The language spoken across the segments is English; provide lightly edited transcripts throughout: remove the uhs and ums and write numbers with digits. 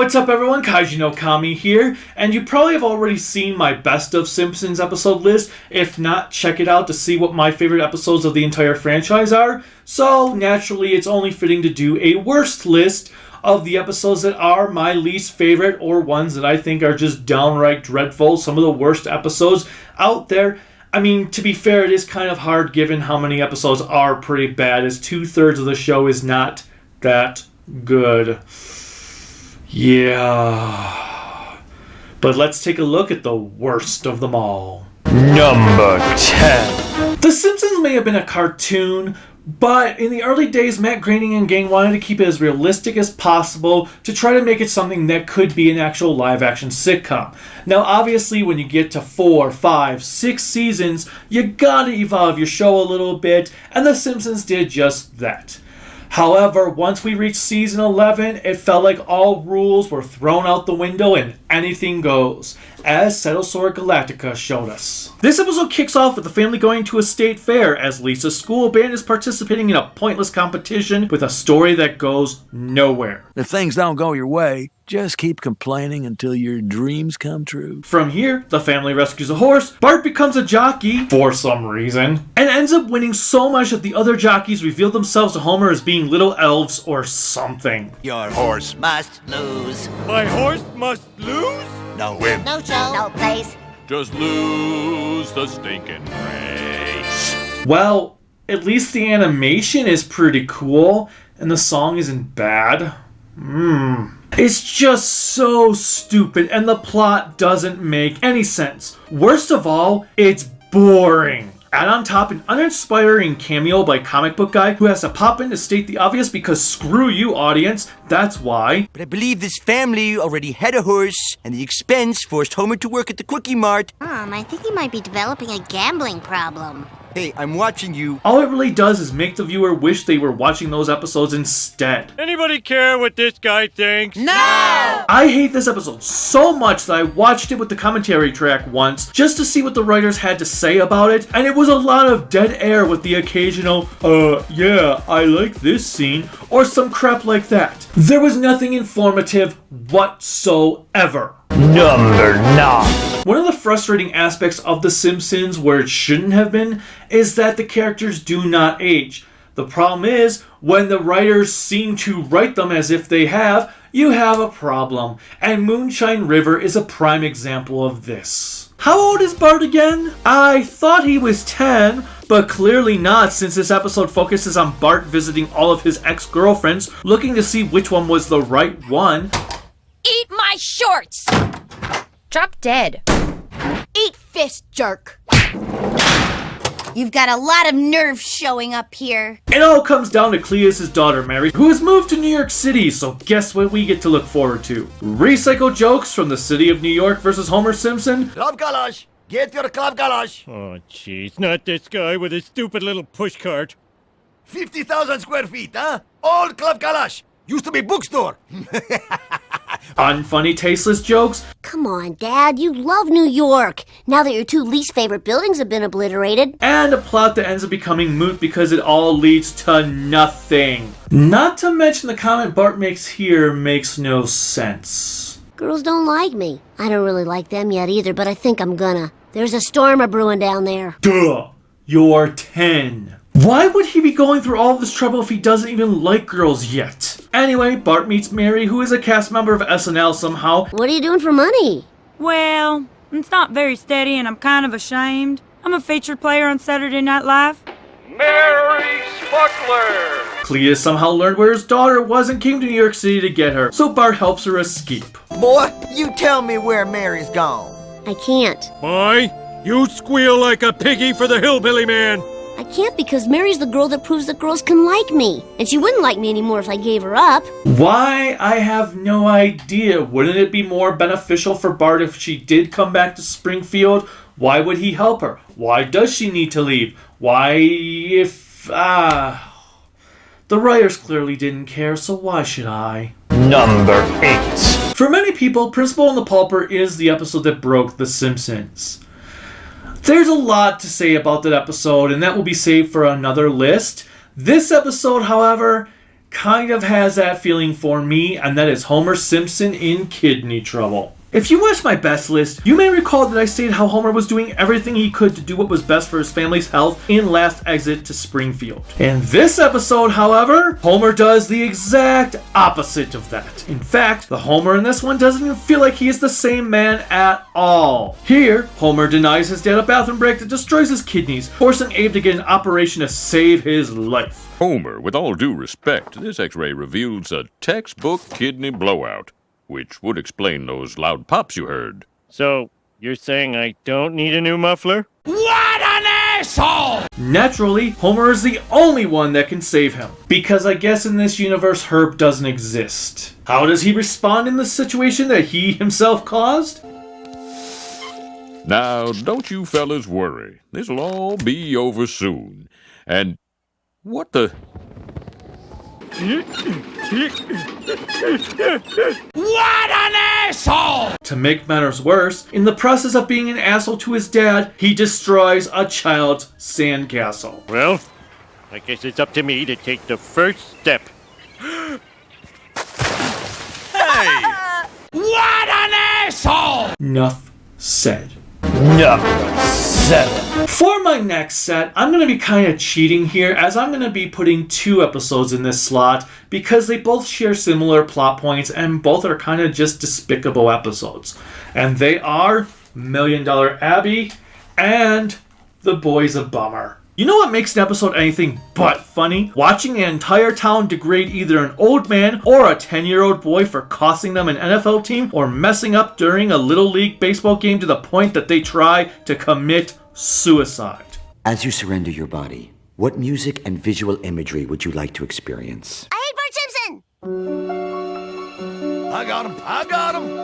What's up everyone, Kaiju no Kami here, and you probably have already seen my best of Simpsons episode list. If not, check it out to see what my favorite episodes of the entire franchise are. So, naturally, it's only fitting to do a worst list of the episodes that are my least favorite or ones that I think are just downright dreadful. Some of the worst episodes out there. I mean, to be fair, it is kind of hard given how many episodes are pretty bad, as 2/3 of the show is not that good. Yeah. But let's take a look at the worst of them all. Number 10. The Simpsons may have been a cartoon, but in the early days, Matt Groening and gang wanted to keep it as realistic as possible to try to make it something that could be an actual live-action sitcom. Now, obviously, when you get to 4, 5, 6 seasons, you gotta evolve your show a little bit, and The Simpsons did just that. However, once we reached season 11, it felt like all rules were thrown out the window and anything goes, as Settlesora Galactica showed us. This episode kicks off with the family going to a state fair as Lisa's school band is participating in a pointless competition with a story that goes nowhere. If things don't go your way, just keep complaining until your dreams come true. From here, the family rescues a horse, Bart becomes a jockey, for some reason, and ends up winning so much that the other jockeys reveal themselves to Homer as being little elves or something. Your horse must lose. My horse must lose? No win. No show. No place. Just lose the stinking race. Well, at least the animation is pretty cool, and the song isn't bad. It's just so stupid, and the plot doesn't make any sense. Worst of all, it's boring. Add on top an uninspiring cameo by comic book guy who has to pop in to state the obvious because screw you, audience, that's why. But I believe this family already had a horse, and the expense forced Homer to work at the Quickie Mart. I think he might be developing a gambling problem. Hey, I'm watching you. All it really does is make the viewer wish they were watching those episodes instead. Anybody care what this guy thinks? No! I hate this episode so much that I watched it with the commentary track once just to see what the writers had to say about it, and it was a lot of dead air with the occasional, yeah, I like this scene, or some crap like that. There was nothing informative whatsoever. Number 9. One of the frustrating aspects of The Simpsons, where it shouldn't have been, is that the characters do not age. The problem is, when the writers seem to write them as if they have, you have a problem. And Moonshine River is a prime example of this. How old is Bart again? I thought he was 10, but clearly not, since this episode focuses on Bart visiting all of his ex-girlfriends, looking to see which one was the right one. Eat my shorts! Drop dead. Eat fist, jerk. You've got a lot of nerve showing up here. It all comes down to Cleus's daughter, Mary, who has moved to New York City, so guess what we get to look forward to? Recycle jokes from the city of New York versus Homer Simpson. Club Galash! Get your Club Galash! Oh, jeez, not this guy with his stupid little pushcart. 50,000 square feet, huh? All Club Galash! Used to be bookstore! Unfunny, tasteless jokes. Come on, Dad. You love New York. Now that your two least favorite buildings have been obliterated. And a plot that ends up becoming moot because it all leads to nothing. Not to mention the comment Bart makes here makes no sense. Girls don't like me. I don't really like them yet either, but I think I'm gonna. There's a storm a-brewing down there. Duh. You're 10. Why would he be going through all this trouble if he doesn't even like girls yet? Anyway, Bart meets Mary, who is a cast member of SNL somehow. What are you doing for money? Well, it's not very steady and I'm kind of ashamed. I'm a featured player on Saturday Night Live. Mary Smuggler! Cleus somehow learned where his daughter was and came to New York City to get her, so Bart helps her escape. Boy, you tell me where Mary's gone. I can't. Boy, you squeal like a piggy for the hillbilly man. I can't because Mary's the girl that proves that girls can like me. And she wouldn't like me anymore if I gave her up. Why? I have no idea. Wouldn't it be more beneficial for Bart if she did come back to Springfield? Why would he help her? Why does she need to leave? Why if... The writers clearly didn't care, so why should I? Number 8. For many people, Principal and the Pauper is the episode that broke The Simpsons. There's a lot to say about that episode, and that will be saved for another list. This episode, however, kind of has that feeling for me, and that is Homer Simpson in kidney trouble. If you watched my best list, you may recall that I stated how Homer was doing everything he could to do what was best for his family's health in Last Exit to Springfield. In this episode, however, Homer does the exact opposite of that. In fact, the Homer in this one doesn't even feel like he is the same man at all. Here, Homer denies his dad a bathroom break that destroys his kidneys, forcing Abe to get an operation to save his life. Homer, with all due respect, this x-ray reveals a textbook kidney blowout, which would explain those loud pops you heard. So, you're saying I don't need a new muffler? What an asshole! Naturally, Homer is the only one that can save him, because I guess in this universe Herb doesn't exist. How does he respond in the situation that he himself caused? Now, don't you fellas worry. This'll all be over soon. And what the... What an asshole! To make matters worse, in the process of being an asshole to his dad, he destroys a child's sandcastle. Well, I guess it's up to me to take the first step. Hey! What an asshole! Enough said. Number 7. For my next set, I'm going to be kind of cheating here, as I'm going to be putting 2 episodes in this slot because they both share similar plot points and both are kind of just despicable episodes. And they are $1 Million Abbey and The Boy's a Bummer. You know what makes an episode anything but funny? Watching an entire town degrade either an old man or a 10-year-old boy for costing them an NFL team or messing up during a Little League baseball game to the point that they try to commit suicide. As you surrender your body, what music and visual imagery would you like to experience? I hate Bart Simpson! I got him.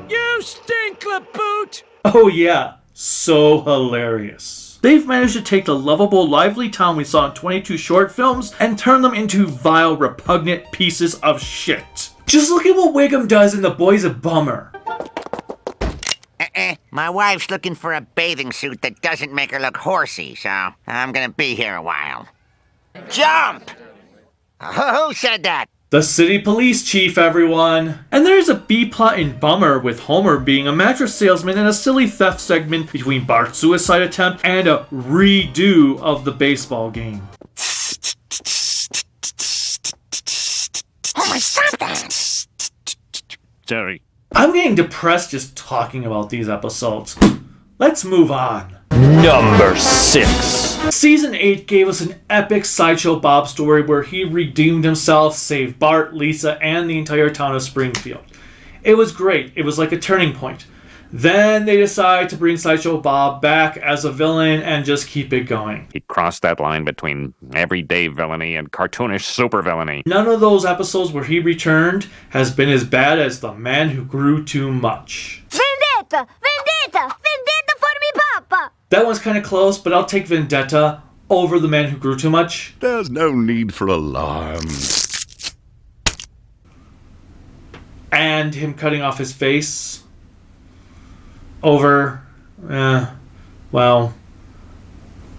You stink, Laboot! Oh yeah, so hilarious. They've managed to take the lovable, lively town we saw in 22 short films and turn them into vile, repugnant pieces of shit. Just look at what Wiggum does in The Boy's a Bummer. My wife's looking for a bathing suit that doesn't make her look horsey, so I'm gonna be here a while. Jump! Who said that? The city police chief, everyone. And there's a B-plot in Bummer with Homer being a mattress salesman and a silly theft segment between Bart's suicide attempt and a redo of the baseball game. Homer, stop that! Sorry. I'm getting depressed just talking about these episodes. Let's move on. Number 6. Season 8 gave us an epic Sideshow Bob story where he redeemed himself, saved Bart, Lisa, and the entire town of Springfield. It was great. It was like a turning point. Then they decide to bring Sideshow Bob back as a villain and just keep it going. He crossed that line between everyday villainy and cartoonish supervillainy. None of those episodes where he returned has been as bad as The Man Who Grew Too Much. Vendetta! Vendetta! Vendetta for me, Papa! That one's kind of close, but I'll take Vendetta over The Man Who Grew Too Much. There's no need for alarm. And him cutting off his face over, well,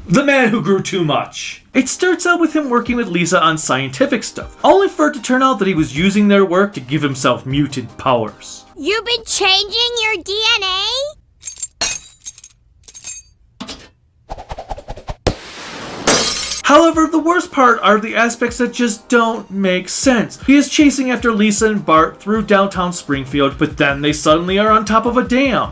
The Man Who Grew Too Much. It starts out with him working with Lisa on scientific stuff, only for it to turn out that he was using their work to give himself mutant powers. You've been changing your DNA? However, the worst part are the aspects that just don't make sense. He is chasing after Lisa and Bart through downtown Springfield, but then they suddenly are on top of a dam.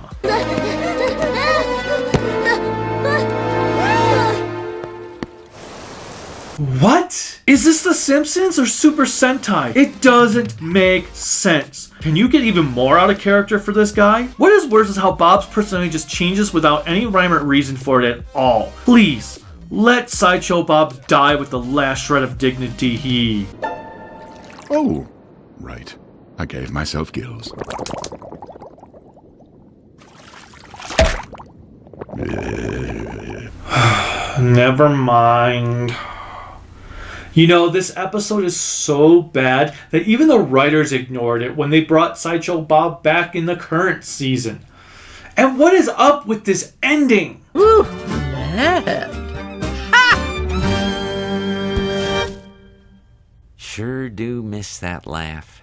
What? Is this The Simpsons or Super Sentai? It doesn't make sense. Can you get even more out of character for this guy? What is worse is how Bob's personality just changes without any rhyme or reason for it at all. Please, let Sideshow Bob die with the last shred of dignity he... Oh, right. I gave myself gills. Never mind. You know, this episode is so bad that even the writers ignored it when they brought Sideshow Bob back in the current season. And what is up with this ending? sure do miss that laugh.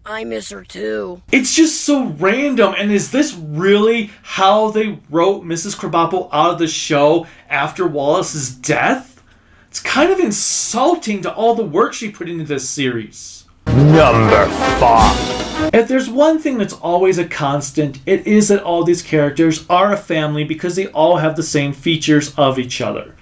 I miss her too. It's just so random, and is this really how they wrote Mrs. Krabappel out of the show after Wallace's death? It's kind of insulting to all the work she put into this series. Number 5. If there's one thing that's always a constant, it is that all these characters are a family because they all have the same features of each other.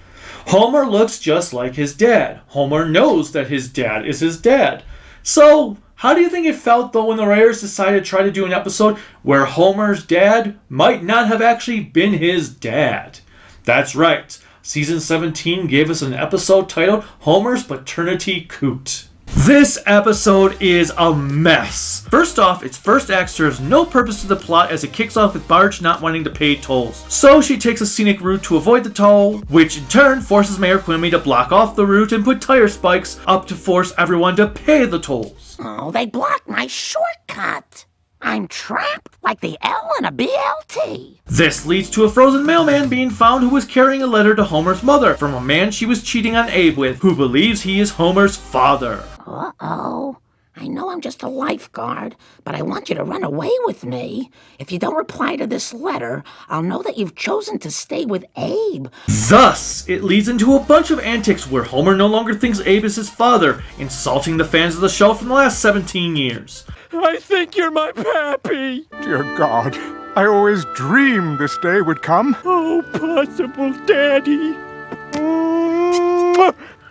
Homer looks just like his dad. Homer knows that his dad is his dad. So, how do you think it felt though when the writers decided to try to do an episode where Homer's dad might not have actually been his dad? That's right. Season 17 gave us an episode titled Homer's Paternity Coot. This episode is a mess. First off, its first act serves no purpose to the plot as it kicks off with Marge not wanting to pay tolls. So she takes a scenic route to avoid the toll, which in turn forces Mayor Quimby to block off the route and put tire spikes up to force everyone to pay the tolls. Oh, they blocked my shortcut. I'm trapped like the L in a BLT. This leads to a frozen mailman being found who was carrying a letter to Homer's mother from a man she was cheating on Abe with, who believes he is Homer's father. Uh-oh. I know I'm just a lifeguard, but I want you to run away with me. If you don't reply to this letter, I'll know that you've chosen to stay with Abe. Thus, it leads into a bunch of antics where Homer no longer thinks Abe is his father, insulting the fans of the show from the last 17 years. I think you're my pappy. Dear God, I always dreamed this day would come. Oh, possible daddy.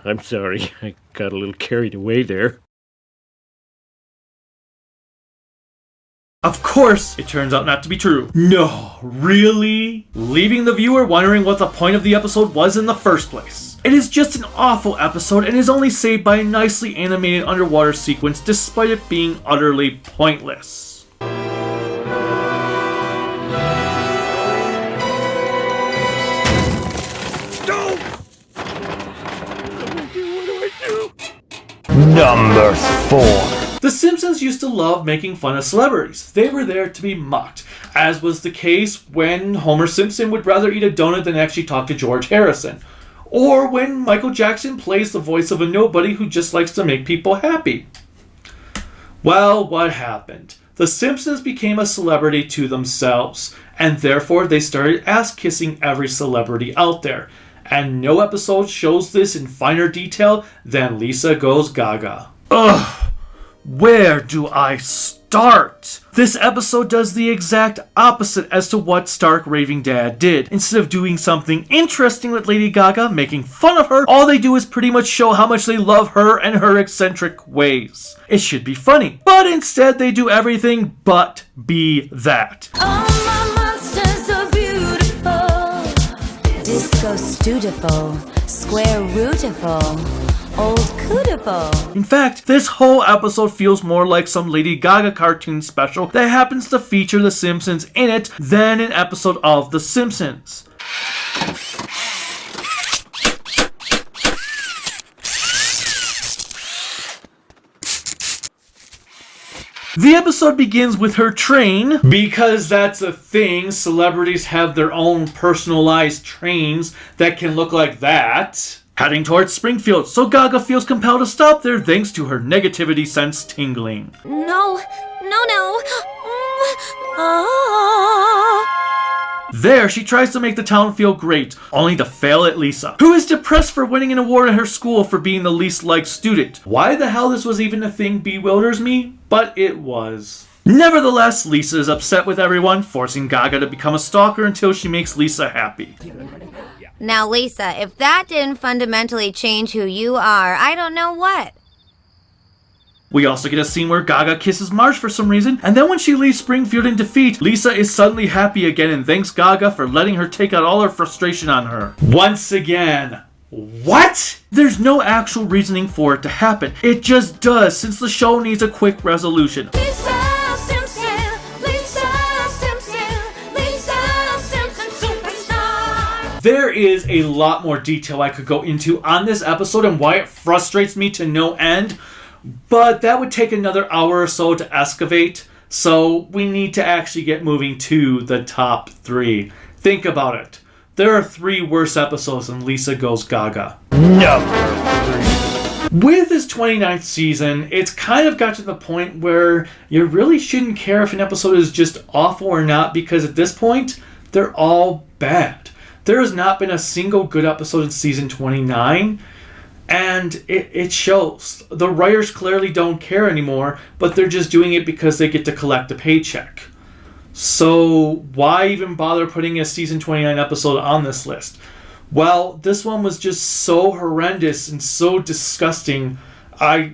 I'm sorry, I got a little carried away there. Of course, it turns out not to be true. No, really? Leaving the viewer wondering what the point of the episode was in the first place. It is just an awful episode and is only saved by a nicely animated underwater sequence despite it being utterly pointless. Number 4. The Simpsons used to love making fun of celebrities. They were there to be mocked, as was the case when Homer Simpson would rather eat a donut than actually talk to George Harrison. Or when Michael Jackson plays the voice of a nobody who just likes to make people happy. Well, what happened? The Simpsons became a celebrity to themselves, and therefore they started ass-kissing every celebrity out there. And no episode shows this in finer detail than Lisa Goes Gaga. Ugh! Where do I start? This episode does the exact opposite as to what Stark Raving Dad did. Instead of doing something interesting with Lady Gaga, making fun of her, all they do is pretty much show how much they love her and her eccentric ways. It should be funny, but instead they do everything but be that. Oh, my monsters are beautiful. Disco stootiful, square rootiful. Old Cootiful. In fact, this whole episode feels more like some Lady Gaga cartoon special that happens to feature The Simpsons in it than an episode of The Simpsons. The episode begins with her train, because that's a thing, celebrities have their own personalized trains that can look like that. Heading towards Springfield, so Gaga feels compelled to stop there thanks to her negativity sense tingling. No. There, she tries to make the town feel great, only to fail at Lisa, who is depressed for winning an award at her school for being the least liked student. Why the hell this was even a thing bewilders me, but it was. Nevertheless, Lisa is upset with everyone, forcing Gaga to become a stalker until she makes Lisa happy. Now, Lisa, if that didn't fundamentally change who you are, I don't know what. We also get a scene where Gaga kisses Marge for some reason, and then when she leaves Springfield in defeat, Lisa is suddenly happy again and thanks Gaga for letting her take out all her frustration on her. Once again. What? There's no actual reasoning for it to happen. It just does, since the show needs a quick resolution. There is a lot more detail I could go into on this episode and why it frustrates me to no end, but that would take another hour or so to excavate, so we need to actually get moving to the top 3. Think about it. There are 3 worse episodes than Lisa Goes Gaga. Number 3. With this 29th season, it's kind of got to the point where you really shouldn't care if an episode is just awful or not, because at this point, they're all bad. There has not been a single good episode in season 29, and it shows. The writers clearly don't care anymore, but they're just doing it because they get to collect a paycheck. So why even bother putting a season 29 episode on this list? Well, this one was just so horrendous and so disgusting, I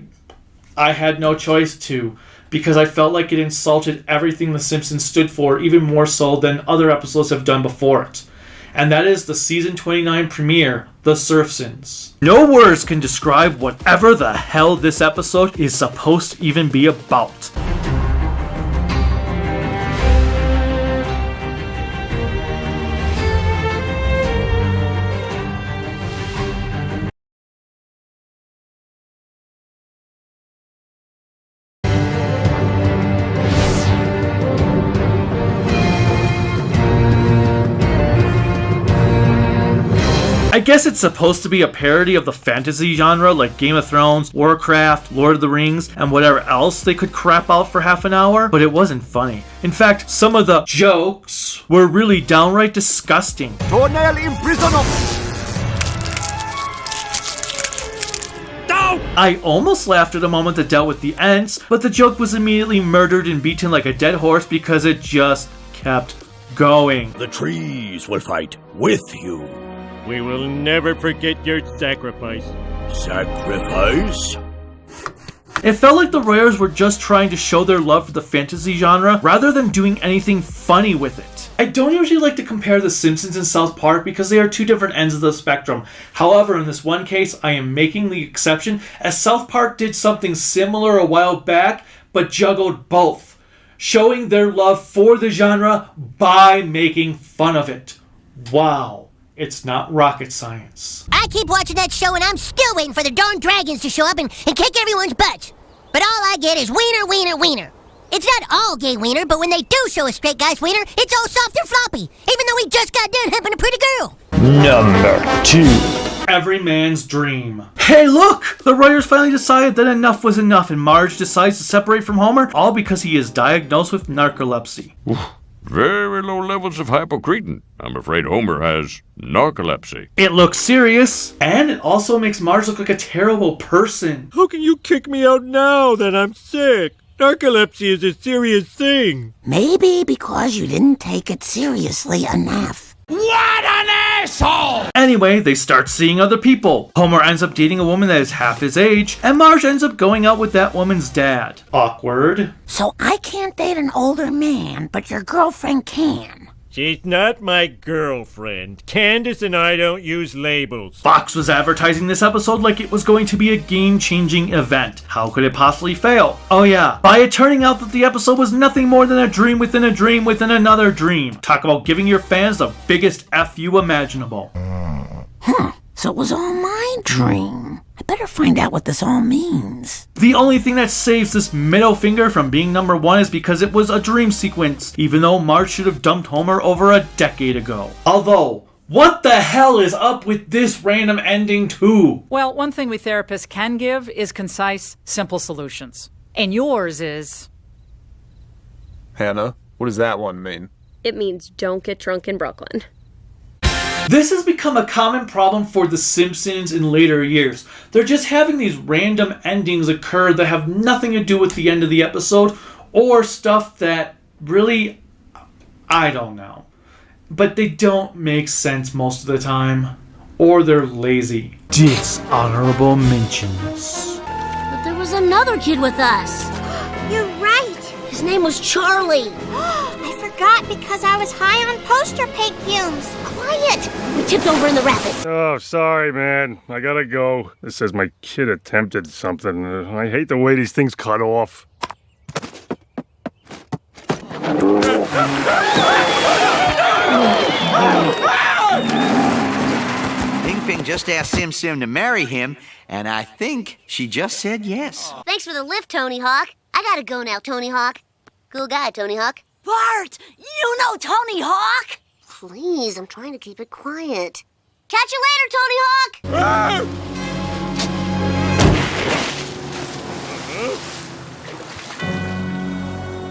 had no choice to, because I felt like it insulted everything The Simpsons stood for, even more so than other episodes have done before it. And that is the season 29 premiere, The Simpsons. No words can describe whatever the hell this episode is supposed to even be about. I guess it's supposed to be a parody of the fantasy genre like Game of Thrones, Warcraft, Lord of the Rings, and whatever else they could crap out for half an hour, but it wasn't funny. In fact, some of the jokes were really downright disgusting. Toenail imprisono! I almost laughed at a moment that dealt with the Ents, but the joke was immediately murdered and beaten like a dead horse because it just kept going. The trees will fight with you. We will never forget your sacrifice. Sacrifice? It felt like the writers were just trying to show their love for the fantasy genre rather than doing anything funny with it. I don't usually like to compare The Simpsons and South Park because they are two different ends of the spectrum. However, in this one case, I am making the exception, as South Park did something similar a while back, but juggled both, showing their love for the genre by making fun of it. Wow. It's not rocket science. I keep watching that show and I'm still waiting for the darn dragons to show up and kick everyone's butts. But all I get is wiener, wiener, wiener. It's not all gay wiener, but when they do show a straight guy's wiener, it's all soft and floppy, even though he just got done humping a pretty girl. Number 2. Every man's dream. Hey look! The writers finally decided that enough was enough and Marge decides to separate from Homer, all because he is diagnosed with narcolepsy. Very low levels of hypocretin. I'm afraid Homer has narcolepsy. It looks serious, and it also makes Marge look like a terrible person. How can you kick me out now that I'm sick? Narcolepsy is a serious thing. Maybe because you didn't take it seriously enough. What an asshole! Anyway, they start seeing other people. Homer ends up dating a woman that is half his age, and Marge ends up going out with that woman's dad. Awkward. So I can't date an older man, but your girlfriend can. She's not my girlfriend. Candace and I don't use labels. Fox was advertising this episode like it was going to be a game-changing event. How could it possibly fail? Oh yeah, by it turning out that the episode was nothing more than a dream within a dream within another dream. Talk about giving your fans the biggest FU imaginable. So it was all my dream. I better find out what this all means. The only thing that saves this middle finger from being number 1 is because it was a dream sequence, even though Marge should have dumped Homer over a decade ago. Although, what the hell is up with this random ending too? Well, one thing we therapists can give is concise, simple solutions. And yours is... Hannah, what does that one mean? It means don't get drunk in Brooklyn. This has become a common problem for The Simpsons in later years. They're just having these random endings occur that have nothing to do with the end of the episode, or stuff that really, I don't know. But they don't make sense most of the time, or they're lazy. Dishonorable mentions. But there was another kid with us. You're right. His name was Charlie. I forgot because I was high on poster paint fumes. Quiet! We tipped over in the rapids. Oh, sorry, man. I gotta go. This says my kid attempted something. I hate the way these things cut off. Ping Ping just asked Sim Sim to marry him, and I think she just said yes. Thanks for the lift, Tony Hawk. I gotta go now, Tony Hawk. Cool guy, Tony Hawk. Bart, you know Tony Hawk? Please, I'm trying to keep it quiet. Catch you later, Tony Hawk!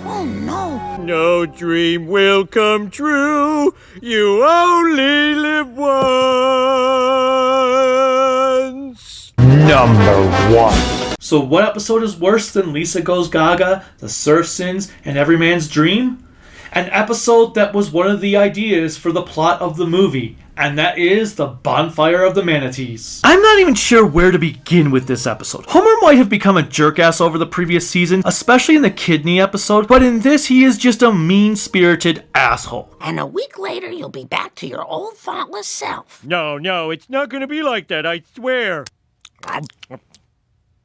Oh, no. No dream will come true. You only live once. Number 1. So what episode is worse than Lisa Goes Gaga, The Surf Sins, and Every Man's Dream? An episode that was one of the ideas for the plot of the movie, and that is the Bonfire of the Manatees. I'm not even sure where to begin with this episode. Homer might have become a jerk-ass over the previous season, especially in the kidney episode, but in this he is just a mean-spirited asshole. And a week later, you'll be back to your old thoughtless self. No, it's not gonna be like that, I swear.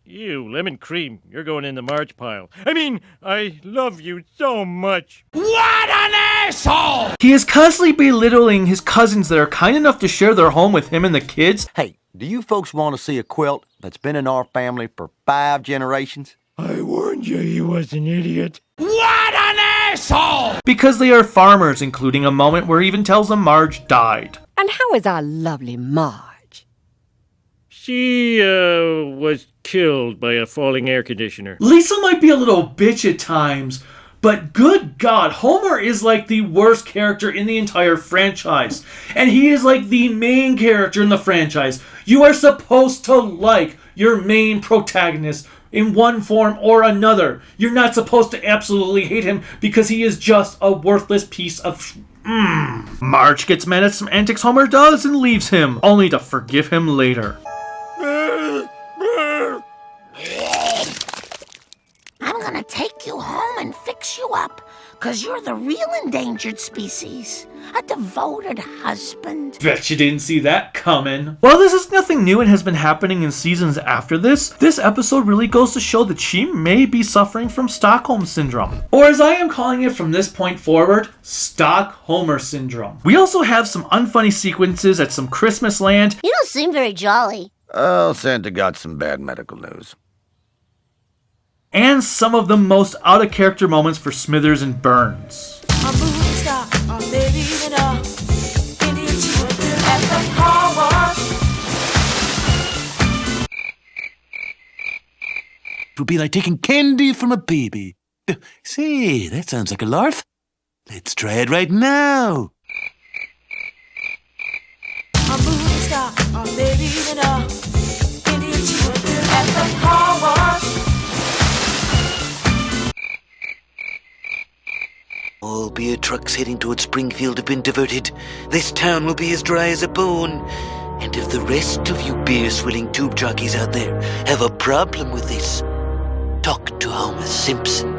Ew, lemon cream. You're going in the March pile. I mean, I love you so much. What an asshole! He is constantly belittling his cousins that are kind enough to share their home with him and the kids. Hey, do you folks want to see a quilt that's been in our family for 5 generations? I warned you he was an idiot. What an asshole! Because they are farmers, including a moment where he even tells them Marge died. And how is our lovely Marge? She, was killed by a falling air conditioner. Lisa might be a little bitch at times, but good God, Homer is like the worst character in the entire franchise. And he is like the main character in the franchise. You are supposed to like your main protagonist in one form or another. You're not supposed to absolutely hate him because he is just a worthless piece of... Marge gets mad at some antics Homer does and leaves him, only to forgive him later. I'm gonna take you home and fix you up, 'cause you're the real endangered species. A devoted husband. Bet you didn't see that coming. While this is nothing new and has been happening in seasons after this episode really goes to show that she may be suffering from Stockholm Syndrome. Or as I am calling it from this point forward, Stockholmer Syndrome. We also have some unfunny sequences at some Christmas land. You don't seem very jolly. Oh, Santa got some bad medical news. And some of the most out-of-character moments for Smithers and Burns. It would be like taking candy from a baby. Say, that sounds like a larf. Let's try it right now. All beer trucks heading toward Springfield have been diverted. This town will be as dry as a bone. And if the rest of you beer-swilling tube jockeys out there have a problem with this, talk to Homer Simpson.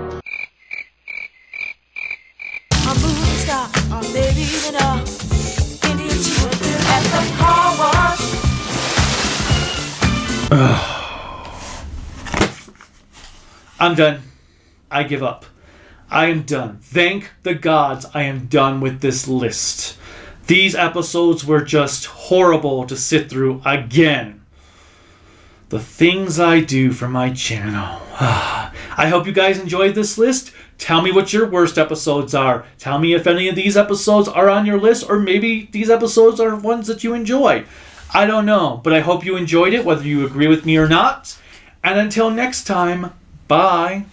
I'm done. I give up. I am done. Thank the gods I am done with this list. These episodes were just horrible to sit through again. The things I do for my channel. I hope you guys enjoyed this list. Tell me what your worst episodes are. Tell me if any of these episodes are on your list, or maybe these episodes are ones that you enjoy. I don't know, but I hope you enjoyed it, whether you agree with me or not. And until next time, bye.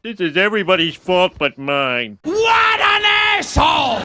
This is everybody's fault but mine. What an asshole!